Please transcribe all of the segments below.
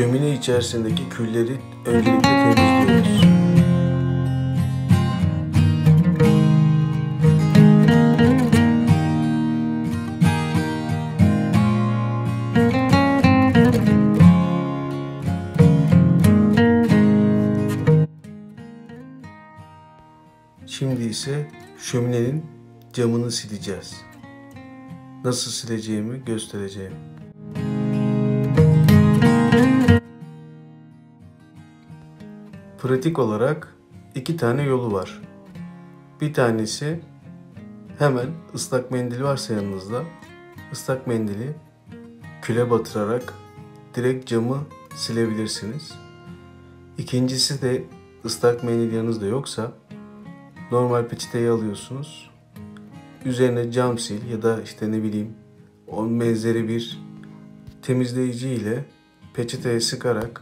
Şömine içerisindeki külleri öncelikle temizliyoruz. Şimdi ise şöminenin camını sileceğiz. Nasıl sileceğimi göstereceğim. Pratik olarak iki tane yolu var. Bir tanesi hemen ıslak mendil varsa yanınızda ıslak mendili küle batırarak direkt camı silebilirsiniz. İkincisi de ıslak mendil yanınızda yoksa normal peçeteyi alıyorsunuz. Üzerine cam sil ya da işte ne bileyim onun benzeri bir temizleyici ile peçeteye sıkarak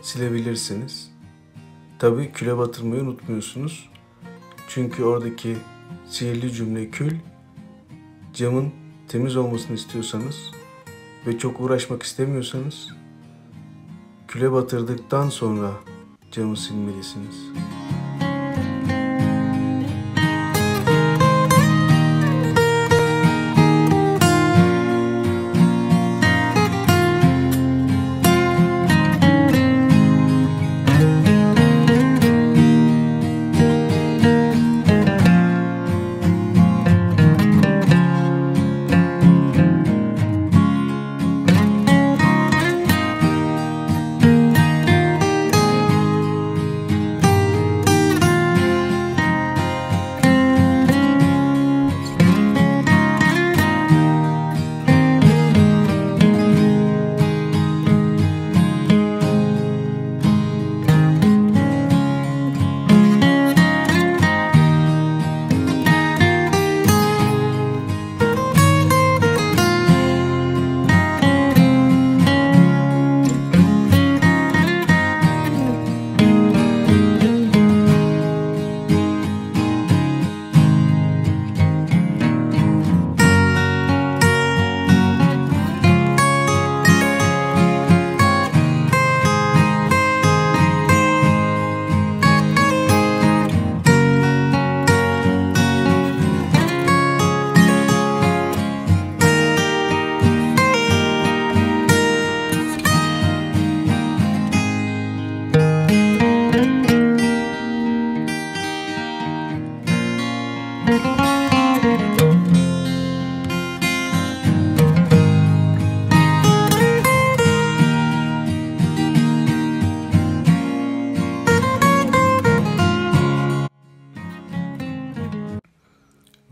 silebilirsiniz. Tabii küle batırmayı unutmuyorsunuz. Çünkü oradaki sihirli cümle kül, camın temiz olmasını istiyorsanız ve çok uğraşmak istemiyorsanız küle batırdıktan sonra camı silmelisiniz.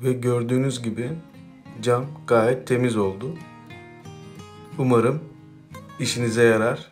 Ve gördüğünüz gibi cam gayet temiz oldu. Umarım işinize yarar.